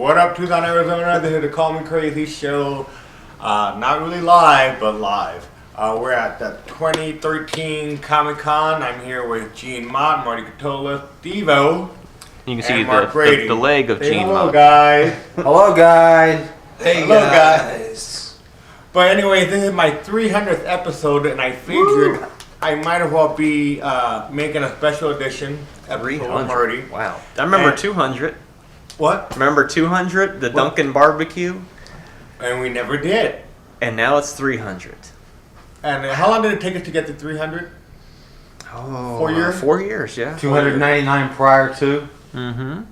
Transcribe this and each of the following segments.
What up, Tucson, Arizona? This is the Call Me Crazy show. Not really live, but live. We're at the 2013 Comic Con. I'm here with Gene Mott, Marty Catola, Devo, You can see the leg of Say Gene hello, Mott. guys. Hello, guys. Hey, Hello, guys. But anyway, this is my 300th episode, and I figured I might as well be making a special edition episode with Marty. Wow. I remember And- 200. What? Remember 200? The Dunkin' Barbecue? And we never did. And now it's 300. And how long did it take us to get to 300? Oh, 4 years? 4 years, yeah. 299 prior to. Mm-hmm.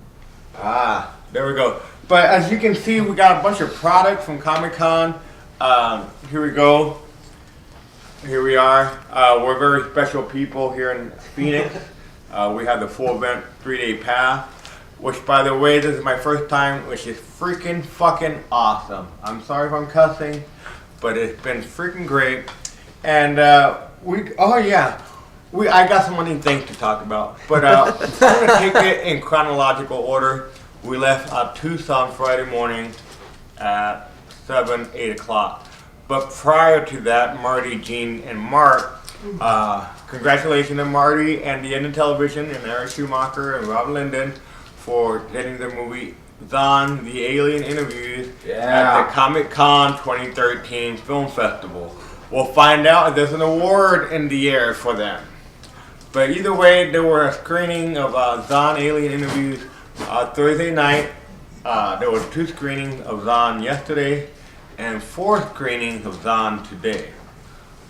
Ah, there we go. But as you can see, we got a bunch of products from Comic Con. Here we go. Here we are. We're very special people here in Phoenix. We have the full event 3-day pass, which, by the way, this is my first time, which is freaking fucking awesome. I'm sorry if I'm cussing, but it's been freaking great. And I got some money things to talk about. But I'm going to take it in chronological order. We left Tucson Friday morning at 8 o'clock. But prior to that, Marty, Gene, and Mark, congratulations to Marty and the End of Television and Eric Schumacher and Rob Linden for getting the movie Zahn, the Alien Interviews at the Comic Con 2013 Film Festival. We'll find out if there's an award in the air for them. But either way, there were a screening of Zahn Alien Interviews Thursday night. There were 2 screenings of Zahn yesterday and 4 screenings of Zahn today.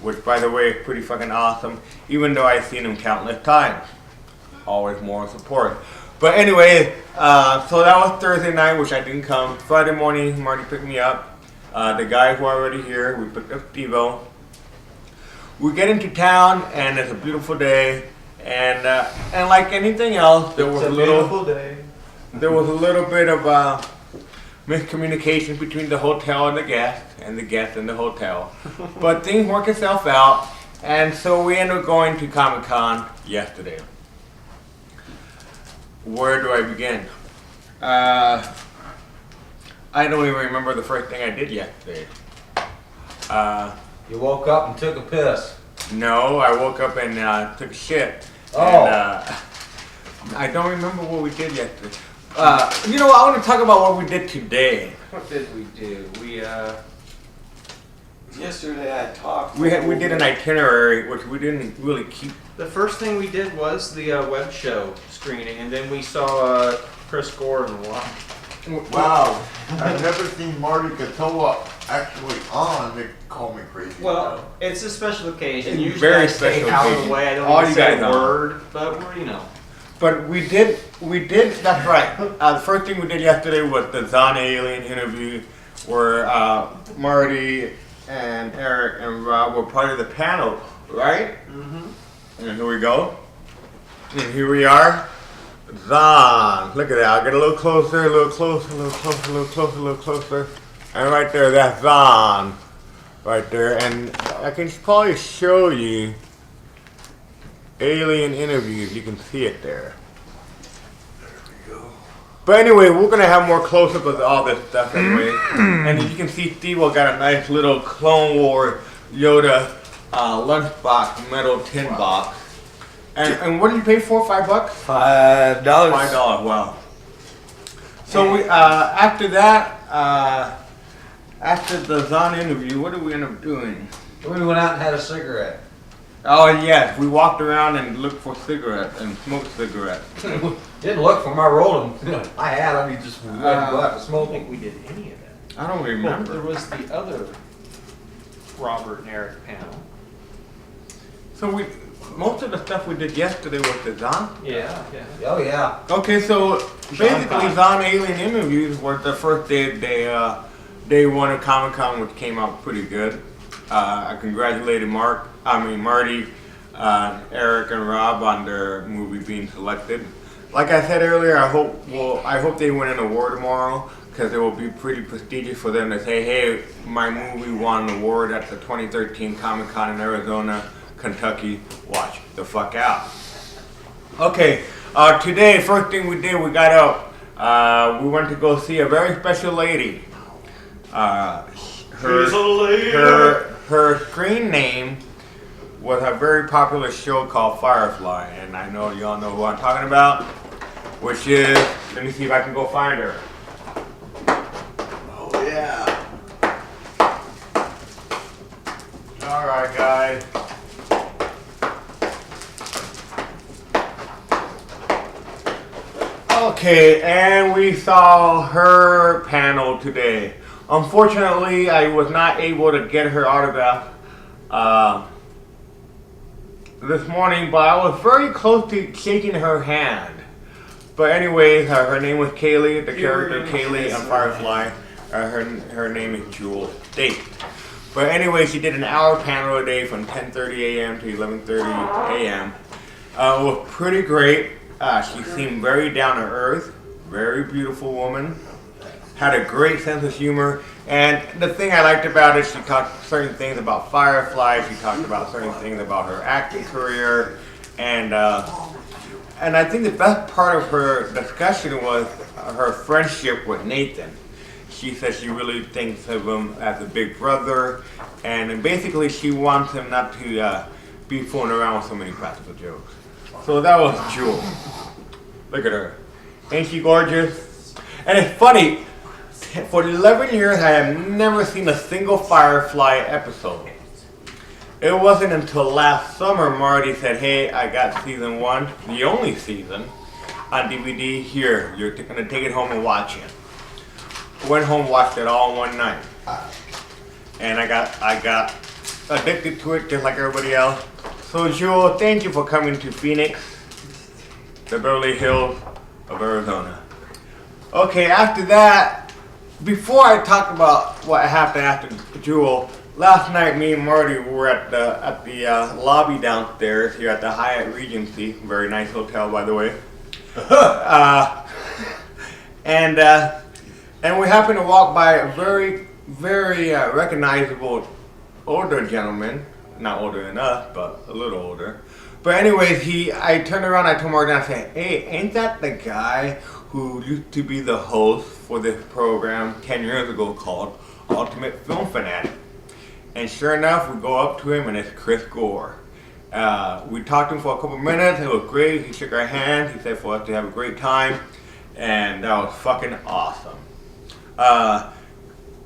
Which, by the way, is pretty fucking awesome, even though I've seen him countless times. Always moral support. But anyway, so that was Thursday night, which I didn't come. Friday morning, Marty picked me up. The guys were already here. We picked up Devo. We get into town, and it's a beautiful day. And like anything else, there was a little bit of miscommunication between the hotel and the guest and the hotel. But things work itself out, and so we ended up going to Comic Con yesterday. Where do I begin? I don't even remember the first thing I did yesterday. You woke up and took a piss. No, I woke up and took a shit. Oh. And, I don't remember what we did yesterday. You know what? I want to talk about what we did today. What did we do? Yesterday I talked. We did an itinerary, which we didn't really keep. The first thing we did was the web show screening, and then we saw Chris Gore and Walk. Wow, I've never seen Marty Catola actually on the Call Me Crazy Well, show. it's a special occasion. It's Usually very I stay special out of occasion. the way. I don't All even you say guys a know. word, but we're. But we did, that's right. The first thing we did yesterday was the Zahn Alien interview, where Marty and Eric and Rob were part of the panel, right? Mm-hmm. And here we go. And here we are. Zahn. Look at that. I'll get a little closer, a little closer, a little closer, a little closer, a little closer. And right there, that's Zahn. Right there. And I can probably show you Alien Interviews. You can see it there. But anyway, we're going to have more close-up of all this stuff anyway. And as you can see, Steve-O got a nice little Clone War Yoda lunchbox, metal tin box. And what did you pay for? $5? $5. $5, wow. So we after that, after the Zahn interview, what did we end up doing? We went out and had a cigarette. Oh yes, we walked around and looked for cigarettes and smoked cigarettes. Didn't look for my rolling. I had them. You just went and go out and I don't smoke think them. we did any of that. I don't Well, there remember. was the other Robert and Eric panel. So most of the stuff we did yesterday was the Zahn. Yeah. Oh, yeah. Okay, so basically Con. Zahn Alien Interviews was the first day day 1 of Comic Con, which came out pretty good. I congratulated Marty, Eric, and Rob on their movie being selected. Like I said earlier, I hope they win an award tomorrow, because it will be pretty prestigious for them to say, hey, my movie won an award at the 2013 Comic Con in Arizona, Kentucky. Watch the fuck out. Okay, today, first thing we did, we got up We went to go see a very special lady. Her screen name was a very popular show called Firefly, and I know y'all know who I'm talking about, which is, let me see if I can go find her. Oh yeah. Alright guys. Okay, and we saw her panel today. Unfortunately, I was not able to get her autograph this morning, but I was very close to shaking her hand. But anyways, her name was Kaylee, the character Kaylee on Firefly. Her name is Jewel State. But anyway, she did an hour panel a day from 10:30 a.m. to 11:30 a.m. It was pretty great. She seemed very down to earth, very beautiful woman, had a great sense of humor, and the thing I liked about it, she talked certain things about Firefly, she talked about certain things about her acting career, and I think the best part of her discussion was her friendship with Nathan. She said she really thinks of him as a big brother, and basically she wants him not to be fooling around with so many practical jokes. So that was Jewel. Look at her. Ain't she gorgeous? And it's funny, for 11 years I have never seen a single Firefly episode. It wasn't until last summer Marty said, hey, I got season 1, the only season, on DVD. Here, you're gonna take it home and watch it. Went home, watched it all in one night. And I got addicted to it just like everybody else. So Jewel, thank you for coming to Phoenix, the Beverly Hills of Arizona. Okay, after that, before I talk about what happened after Jewel, last night me and Marty were at the lobby downstairs here at the Hyatt Regency, very nice hotel by the way. And we happened to walk by a very, very recognizable older gentleman. Not older than us, but a little older. But anyways, I turned around, I told Morgan, I said, hey, ain't that the guy who used to be the host for this program 10 years ago called Ultimate Film Fanatic? And sure enough, we go up to him and it's Chris Gore. We talked to him for a couple minutes, it was great, he shook our hands, he said for us to have a great time, and that was fucking awesome.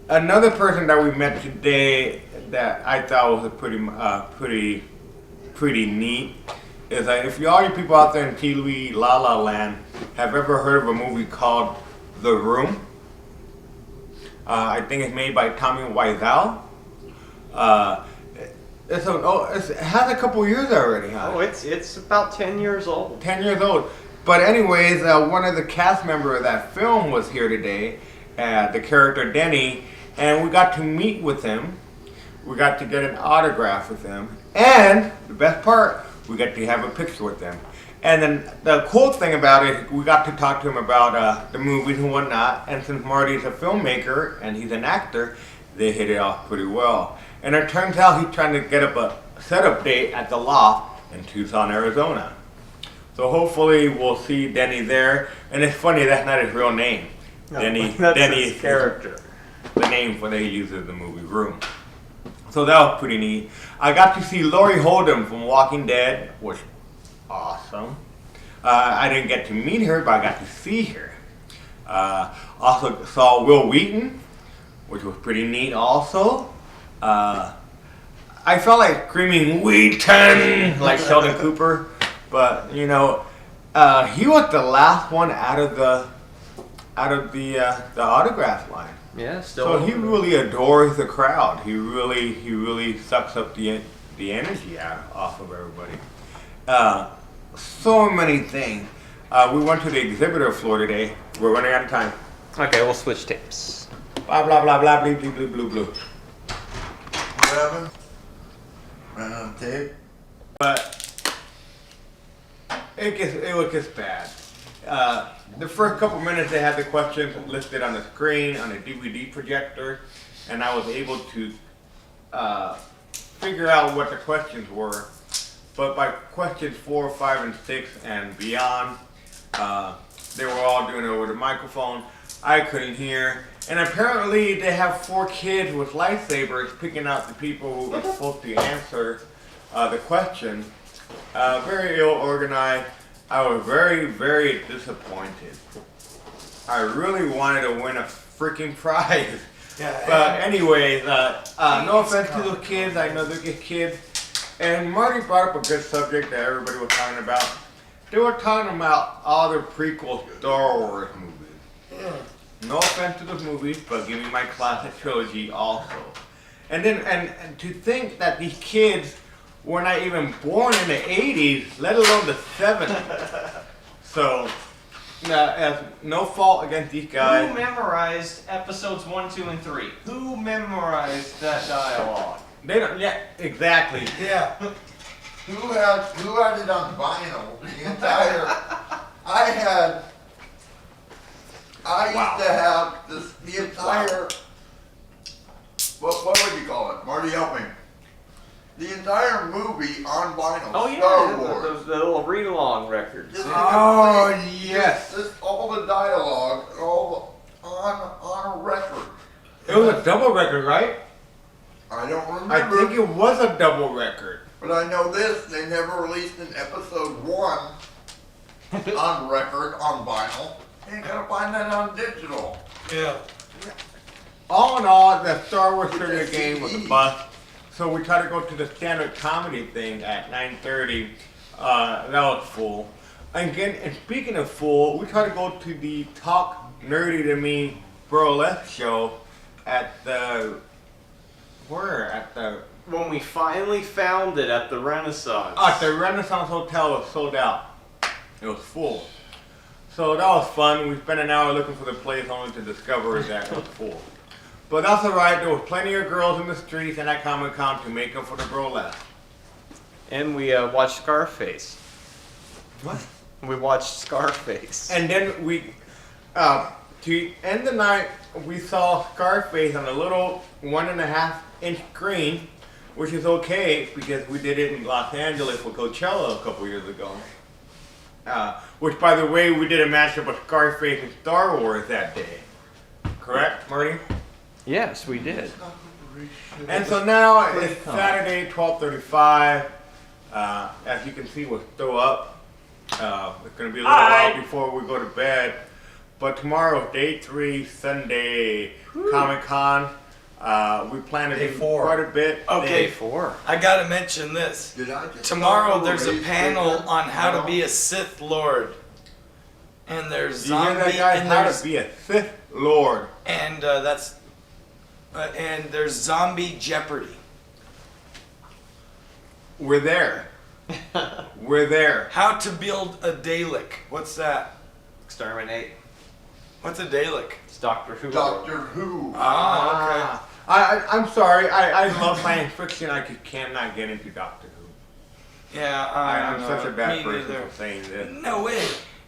Another person that we met today that I thought was pretty neat is that if all you people out there in TV La La Land have ever heard of a movie called The Room, I think it's made by Tommy Wiseau. It has a couple years already, huh? Oh, it's about 10 years old. 10 years old. But anyways, one of the cast members of that film was here today, the character Denny, and we got to meet with him. We got to get an autograph with him. And the best part, we got to have a picture with him. And then the cool thing about it, we got to talk to him about the movies and whatnot. And since Marty's a filmmaker and he's an actor, they hit it off pretty well. And it turns out he's trying to get up a setup date at the Loft in Tucson, Arizona. So hopefully we'll see Denny there. And it's funny, that's not his real name. No, Denny that's is his character. the name for they use in the movie Room. So that was pretty neat. I got to see Laurie Hold'em from Walking Dead, which was awesome. I didn't get to meet her, but I got to see her. Also saw Will Wheaton, which was pretty neat also. I felt like screaming Wheaton like Sheldon Cooper, but you know, he was the last one out of the autograph line. Yeah, still. So he really adores the crowd. He really sucks up the energy off of everybody. So many things. We went to the exhibitor floor today. We're running out of time. Okay, we'll switch tapes. Blah blah blah blah blah blah blah blah blah. Grabbing. Ran on tape. But it was just bad. The first couple minutes they had the questions listed on the screen on a DVD projector, and I was able to figure out what the questions were. But by questions 4, 5, and 6 and beyond, They were all doing it over the microphone. I couldn't hear. And apparently they have 4 kids with lightsabers picking out the people who are supposed to answer the question. Very ill organized. I was very, very disappointed. I really wanted to win a freaking prize. Yeah. But anyways, no offense to those kids. I know they're good kids. And Marty brought up a good subject that everybody was talking about. They were talking about all the prequel Star Wars movies. No offense to those movies, but give me my classic trilogy also. And then, and to think that these kids were not even born in the 80s, let alone the 70s. So, no fault against these guys. Who memorized episodes 1, 2, and 3? Who memorized that dialogue? They don't, yeah, exactly. Yeah. Who had it on vinyl? The entire. I used to have the entire. What would you call it? Marty, help me. The entire movie on vinyl. Oh yeah, Star Wars. those little read-along records. Just Oh, complete- yes. Just all the dialogue, all on a record. It was a double record, right? I don't I remember. think it was a double record. But I know this, they never released an episode 1 on record, on vinyl. You gotta find that on digital. Yeah. All in all, the Star Wars With trivia the game was a CD. bust. So we tried to go to the standard comedy thing at 9:30. That was full. Again, and speaking of full, we tried to go to the Talk Nerdy to Me burlesque show at the When we finally found it at the Renaissance. the Renaissance Hotel was sold out. It was full. So that was fun. We spent an hour looking for the place only to discover that it was full. But that's alright, there was plenty of girls in the streets and at Comic Con to make up for the burlesque. And we watched Scarface. What? We watched Scarface. And then we, to end the night, we saw Scarface on a little 1.5-inch screen, which is okay because we did it in Los Angeles for Coachella a couple years ago. Which, by the way, we did a mashup of Scarface and Star Wars that day. Correct, Marty? Yes, we did. And so now it's Saturday, 12:35. As you can see, we're still up. It's going to be a little while before we go to bed. But tomorrow, day 3, Sunday, Comic Con. We plan to Day do 4. quite a bit. Okay. Day 4. I gotta mention this. Did I just Tomorrow talk there's a race panel paper? on how to No. be a Sith Lord. And there's You hear zombie that, guys? and How there's to be a Sith Lord. and there's zombie Jeopardy. We're there. We're there. How to build a Dalek. What's that? Exterminate. What's a Dalek? It's Doctor Who. Doctor Who. Ah, I'm sorry. I love science fiction. I just cannot get into Doctor Who. okay. Yeah, I'm such a bad me person neither. for saying this. No way.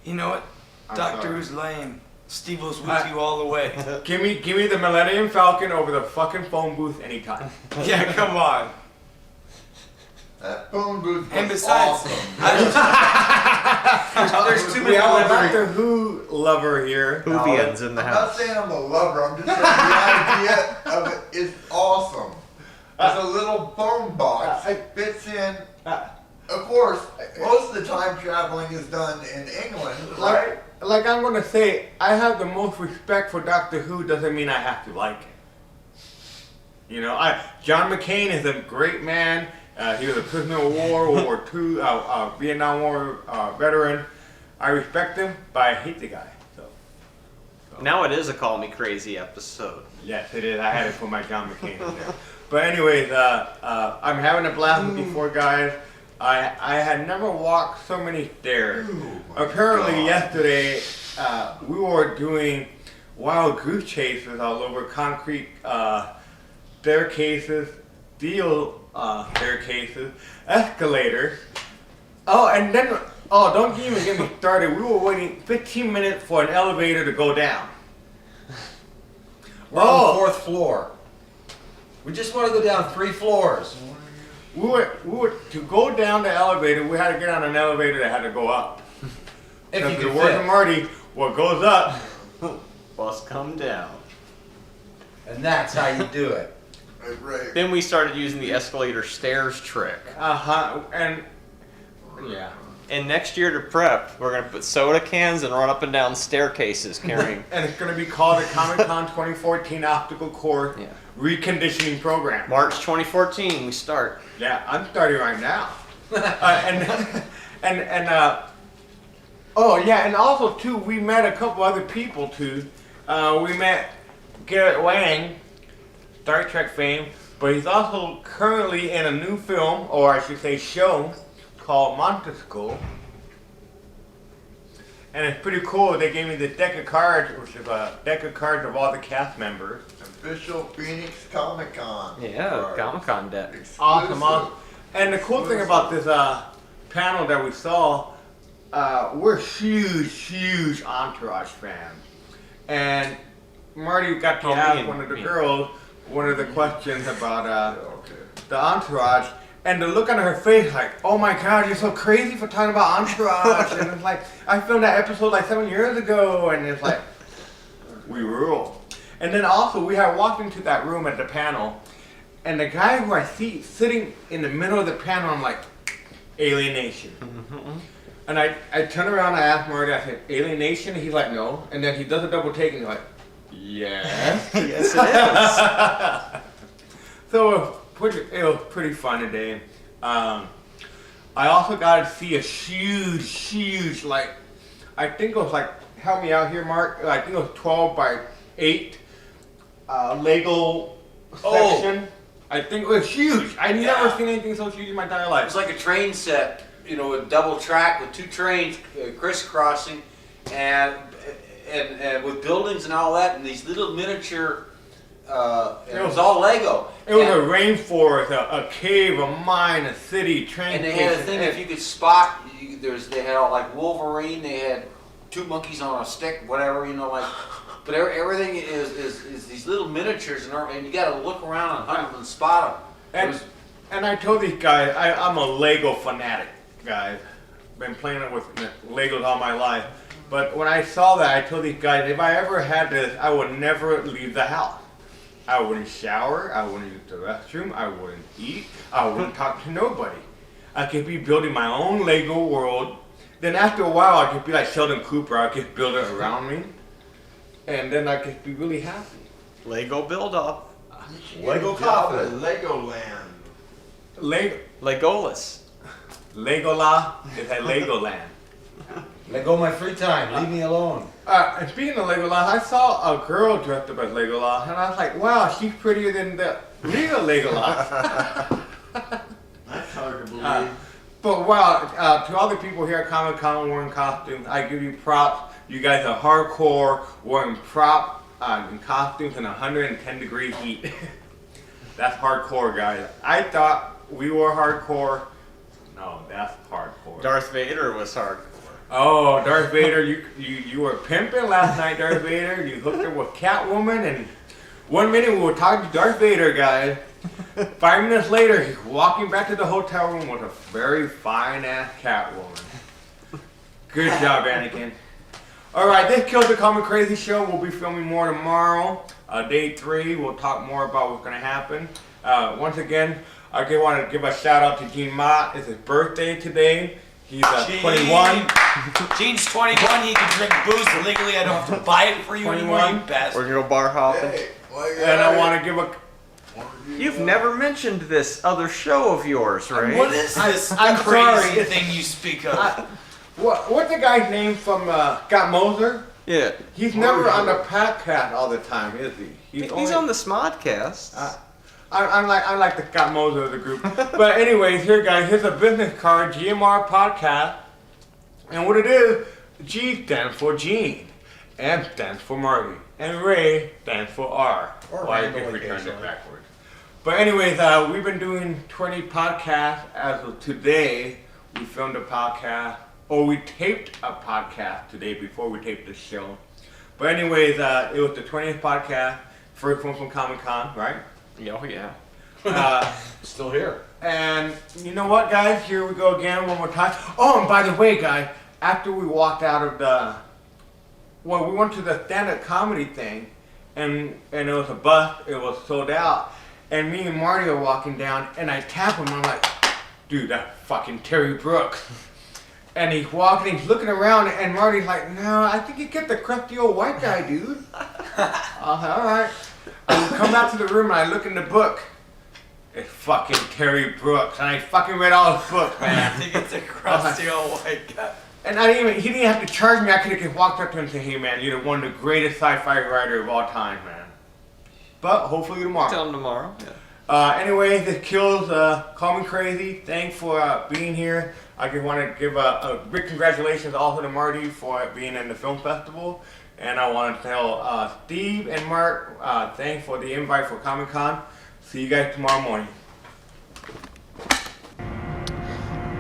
You know what? I'm Doctor sorry. Who's lame. Steve was with you all the way. Give me the Millennium Falcon over the fucking phone booth anytime. Yeah, come on. That phone booth was And besides, awesome. there's too We many have a levels. Doctor Who lover here. Hoovians in the I'm not house. saying I'm a lover, I'm just saying the idea of it is awesome. It's a little phone box. It fits in. Of course, most of the time traveling is done in England, right? Like I'm gonna say, I have the most respect for Doctor Who. Doesn't mean I have to like it. You know, John McCain is a great man. He was a prisoner of war, World War II, Vietnam War veteran. I respect him, but I hate the guy. So Now it is a Call Me Crazy episode. yes, it is. I had to put my John McCain in there. But anyways, I'm having a blast with these 4 guys. I had never walked so many stairs. Apparently yesterday we were doing wild goose chases all over concrete staircases, steel staircases, escalators. Oh, and then, don't even get me started. We were waiting 15 minutes for an elevator to go down. We're on the 4th floor. We just want to go down 3 floors. We were to go down the elevator. We had to get on an elevator that had to go up. If you Because can the words of fit. Marty, what goes up. Must come down. And that's how you do it. Right. Then we started using the escalator stairs trick. And yeah. And next year to prep, we're gonna put soda cans and run up and down staircases carrying. And it's going to be called the Comic-Con 2014 Obstacle Course Yeah. Reconditioning Program. March 2014, we start. Yeah, I'm starting right now. Oh yeah, and also too, we met a couple other people too. We met Garrett Wang, Star Trek fame, but he's also currently in a new film, or I should say show, called Montesco. And it's pretty cool. They gave me this deck of cards, which is a deck of cards of all the cast members. Official Phoenix Comic Con. Yeah, Comic Con deck. Awesome, awesome. And the cool thing about this panel that we saw, we're huge Entourage fans. And Marty got to Oh, me ask and one of the me. girls one of the questions about Okay. the Entourage. And the look on her face, like, oh my God, you're so crazy for talking about Entourage. And it's like, I filmed that episode like 7 years ago. And it's like, we rule. And then also, we had walked into that room at the panel. And the guy who I see sitting in the middle of the panel, I'm like, Alienation. And I turn around, I ask Marty, I said, Alienation? He's like, no. And then he does a double take and he's like, yes. Yes, it is. So it was pretty fun today. I also got to see a huge, like, I think it was like, help me out here, Mark. I think it was 12 by 8 Lego section. I think it was huge. I never seen anything so huge in my entire It life. was like a train set, you know, with double track with two trains crisscrossing, and with buildings and all that, and these little miniature. It was all Lego. It was a rainforest, a cave, a mine, a city, train And they station. had a thing, if you could spot, they had all like Wolverine, they had two monkeys on a stick, whatever, you know, like, but everything is these little miniatures, and you gotta look around and hunt them and spot them. And I told these guys, I'm a Lego fanatic, guys. Been playing with Legos all my life. But when I saw that, I told these guys, if I ever had this, I would never leave the house. I wouldn't shower, I wouldn't use the restroom, I wouldn't eat, I wouldn't talk to nobody. I could be building my own Lego world. Then after a while, I could be like Sheldon Cooper, I could build it around me. And then I could be really happy. Lego build up. Lego Coffin. Legoland. Legolas. Legola is at Legoland. Lego my free time, leave me alone. And speaking of Legolas, I saw a girl dressed up as Legolas, and I was like, wow, she's prettier than the real Legolas. That's hard to believe. But wow, to all the people here at Comic Con wearing costumes, I give you props. You guys are hardcore, wearing in costumes in 110-degree heat. That's hardcore, guys. I thought we were hardcore. No, that's hardcore. Darth Vader was hardcore. Oh, Darth Vader, you were pimping last night, Darth Vader. You hooked up with Catwoman, and 1 minute we were talking to Darth Vader, guys. 5 minutes later, he's walking back to the hotel room with a very fine-ass Catwoman. Good job, Anakin. All right, this kills the Comic Crazy Show. We'll be filming more tomorrow. Day 3, we'll talk more about what's going to happen. Once again, I want to give a shout out to Gene Mott. It's his birthday today. He's 21. Gene's 21. He can drink booze legally. I don't have to buy it for you anymore, 21. you bastard. We're gonna go bar hopping. Hey, well, And I want to give a... You've never mentioned this other show of yours, right? What is this I'm crazy sorry. thing you speak of? What's the guy's name from Scott Moser? Yeah. He's never on the podcast all the time, is he? He's only- on the Smodcast. I'm like the Scott Moser of the group. But anyways, here guys, here's a business card, GMR Podcast. And what it is, G stands for Gene. M stands for Marty. And Ray stands for R. Or Well, I Randall guess we turned it occasionally. backwards. But anyways, we've been doing 20 podcasts as of today. We filmed a podcast, or we taped a podcast today before we taped the show. But anyways, it was the 20th podcast, first one from Comic Con, right? Oh yeah. Still here. And you know what, guys? Here we go again, one more time. Oh, and by the way, guys, after we walked out of well, we went to the stand-up comedy thing, and it was a bus. It was sold out, and me and Marty are walking down, and I tap him. I'm like, dude, that fucking Terry Brooks. And he's walking, he's looking around, and Marty's like, no, I think you get the crusty old white guy, dude. I was like, all right. I come back to the room, and I look in the book. It's fucking Terry Brooks, and I fucking read all his books, man. I think it's a crusty old white guy. And he didn't have to charge me. I could have just walked up to him and said, hey, man, you're one of the greatest sci-fi writers of all time, man. But hopefully tomorrow. Tell him tomorrow. Yeah. Anyway, this kills Call Me Crazy. Thanks for being here. I just want to give a big congratulations also to Marty for being in the film festival. And I want to tell Steve and Mark, thanks for the invite for Comic-Con. See you guys tomorrow morning.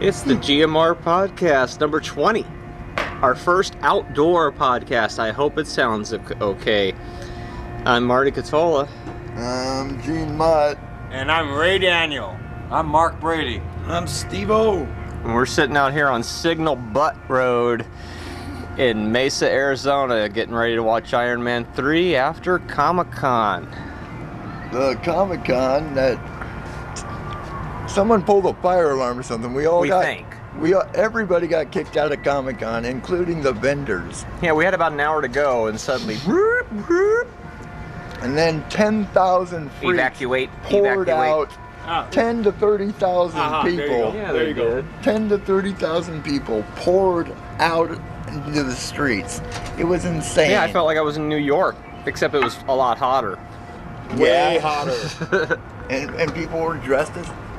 It's the GMR podcast number 20. Our first outdoor podcast. I hope it sounds okay. I'm Marty Catola. I'm Gene Mutt. And I'm Ray Daniel. I'm Mark Brady. I'm Steve-O. And we're sitting out here on Signal Butt Road in Mesa, Arizona, getting ready to watch Iron Man 3 after Comic-Con. The Comic-Con that someone pulled a fire alarm or something. Everybody got kicked out of Comic-Con, including the vendors. Yeah, we had about an hour to go, and suddenly, whoop, whoop, And then 10,000 freaks evacuate. poured out. 10 to 30,000 people. Yeah, there you go. 10 to 30,000 people poured out into the streets. It was insane. Yeah, I felt like I was in New York, except it was a lot hotter. way hotter. and people were dressed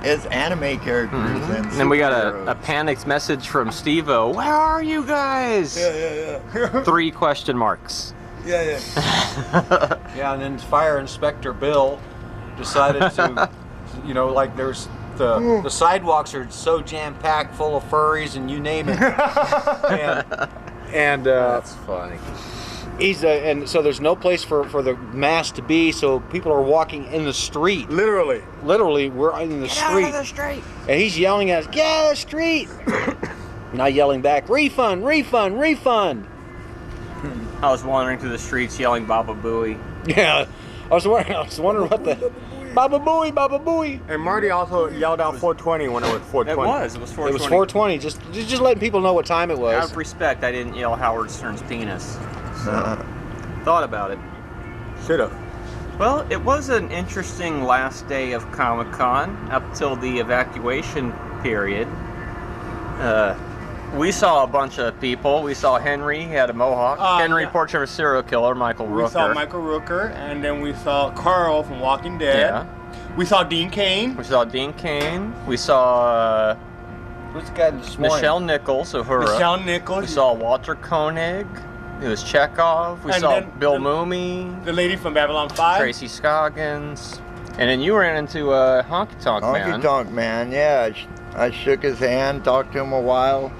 as anime characters. Mm-hmm. And then we got a superheroes. panicked message from Steve-O. Where are you guys? Yeah. 3 question marks. Yeah. Yeah, and then Fire Inspector Bill decided to, like there's the sidewalks are so jam-packed full of furries and you name it. and That's funny. and so there's no place for the mass to be, so people are walking in the street. Literally. We're in the street. And he's yelling at us, get out of the street! And I yelling back, refund, refund, refund! I was wandering through the streets yelling Baba Booey. Yeah, I was wondering what the... Baba Booey, Baba Booey! And Marty also yelled out 420 when it was 420. It was 420. It was 420, just letting people know what time it Out was. of respect, I didn't yell Howard Stern's penis. So, thought about it. Should've. Well, it was an interesting last day of Comic-Con up till the evacuation period. We saw a bunch of people. We saw Henry, he had a mohawk. Henry, yeah. Portrait of a Serial Killer, Michael Rooker. We saw Michael Rooker, and then we saw Carl from Walking Dead. Yeah. We saw Dean Cain. We saw Dean Cain. We saw Who's the guy this morning? Michelle Nichols, Uhura. Michelle We Nichols. saw Walter Koenig. It was Chekhov. We And saw then Bill the- Mooney, The lady from Babylon 5. Tracy Scoggins. And then you ran into Honky Tonk Man. Honky Tonk Man, yeah. I shook his hand, talked to him a while.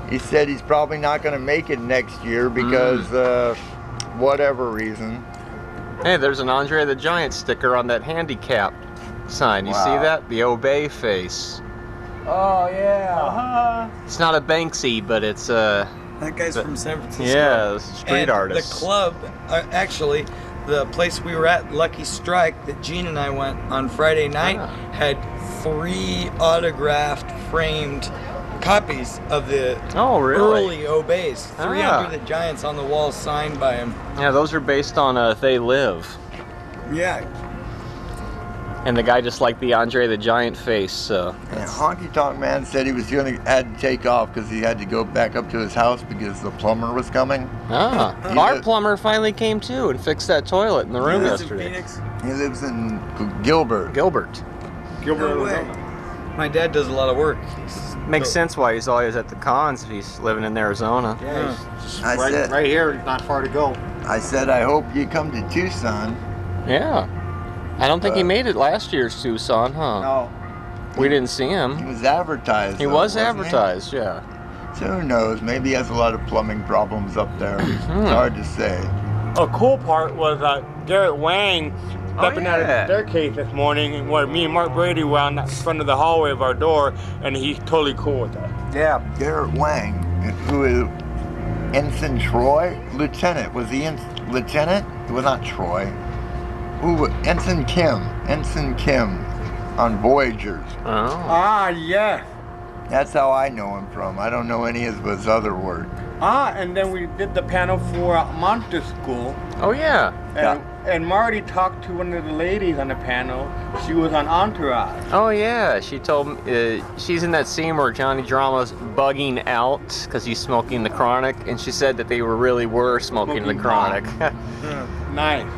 He said he's probably not going to make it next year because whatever reason. Hey, there's an Andre the Giant sticker on that handicap sign. You see Wow. that? The Obey face. Oh, yeah. It's not a Banksy, but it's That guy's from San Francisco. yeah, it's a street And artist. The club, actually, the place we were at, Lucky Strike, that Gene and I went on Friday night, had 3 autographed, framed copies of the Oh, really? early Obeys. 3 Ah. Under the Giants on the wall signed by him. Yeah, those are based on They Live. Yeah. And the guy just liked the Andre the Giant face, so. And Honky Tonk Man said he was had to take off because he had to go back up to his house because the plumber was coming. Ah, He our lives- plumber finally came too and fixed that toilet in the room Lives in yesterday. Phoenix. He lives in Gilbert. Gilbert. No way. My dad does a lot of work. Makes sense why he's always at the cons if he's living in Arizona. Yeah, it's I right, said- right here, not far to go. I said, I hope you come to Tucson. Yeah. I don't think he made it last year's Tucson, huh? No. We didn't see He him. was advertised. He though, was wasn't advertised, yeah. So who knows? Maybe he has a lot of plumbing problems up there. It's hard to say. A cool part was Garrett Wang stepping out of yeah. the staircase this morning where me and Mark Brady were on the front of the hallway of our door, and he's totally cool with that. Yeah. Garrett Wang, who is Ensign Troy? Lieutenant. Was he Lieutenant? It was not Troy. Who? Ensign Kim. Ensign Kim on Voyagers. Oh. Ah, yes. That's how I know him from. I don't know any of his other work. Ah, and then we did the panel for Monte School. Oh yeah. And Marty talked to one of the ladies on the panel. She was on Entourage. Oh yeah. She told me she's in that scene where Johnny Drama's bugging out because he's smoking the Chronic, and she said that they really were smoking the Smoking Chronic. Nice.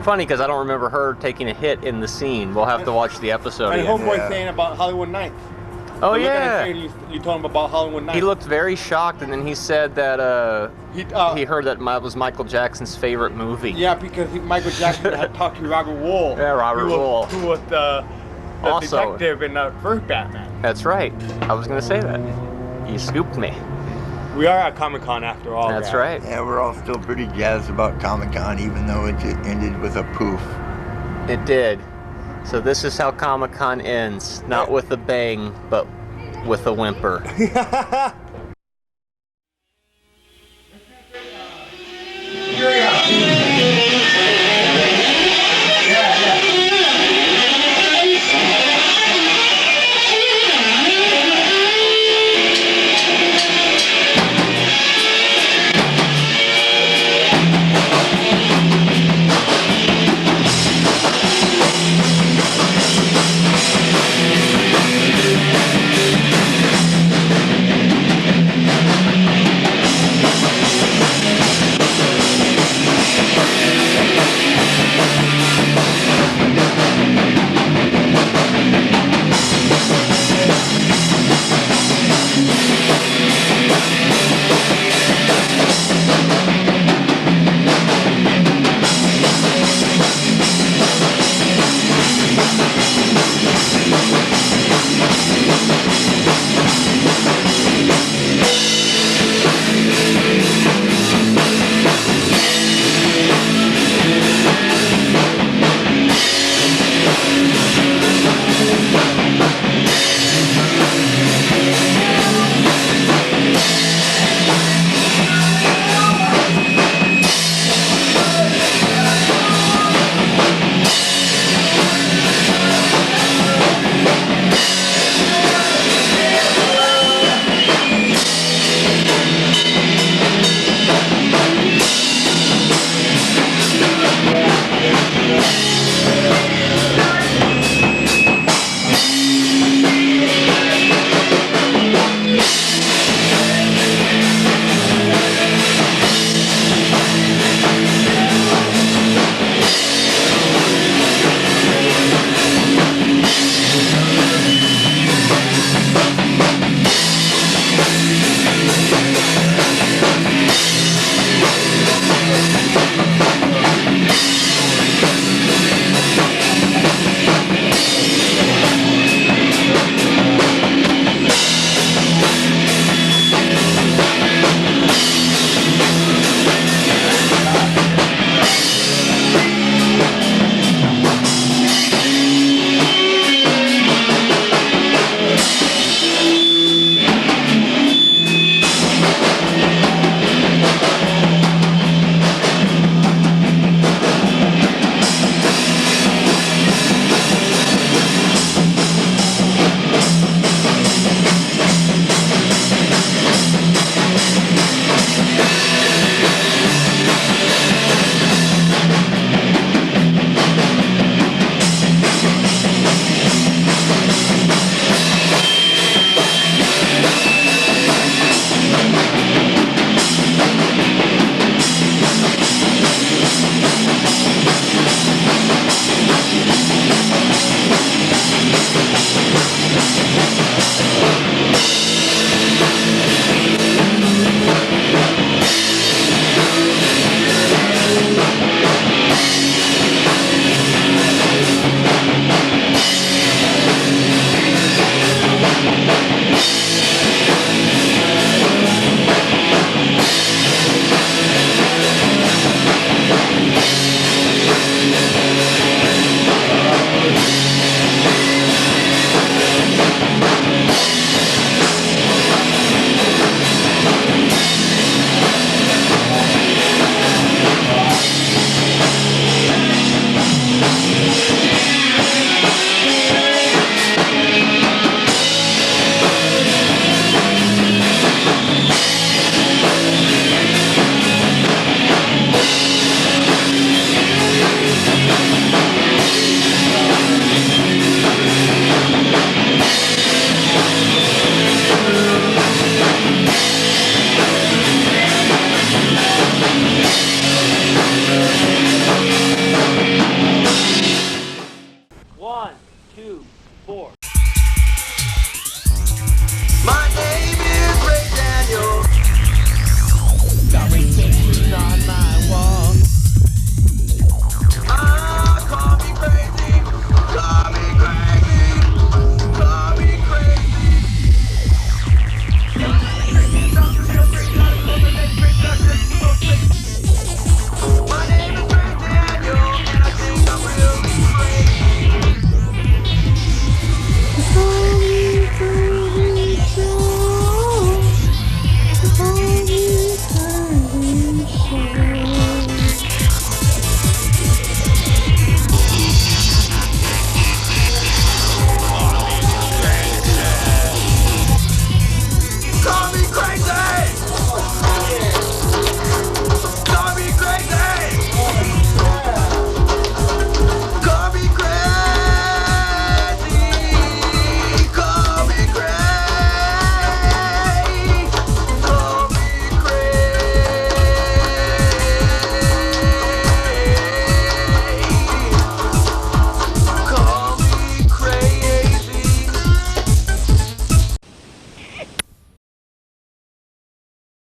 Funny because I don't remember her taking a hit in the scene. We'll have to watch the episode And again. Homeboy Yeah. saying about Hollywood Nights. Oh Look at yeah. his face, you told him about Hollywood Nights. He looked very shocked, and then he said that he heard that was Michael Jackson's favorite movie. Yeah, because Michael Jackson had talked to Robert Wuhl. Yeah, Robert Wuhl. Who was the Also- detective in the first Batman. That's right. I was gonna say that. You scooped me. We are at Comic-Con after all. That's guys. right. Yeah, we're all still pretty jazzed about Comic-Con, even though it just ended with a poof. It did. So this is how Comic-Con ends. Not with a bang, but with a whimper.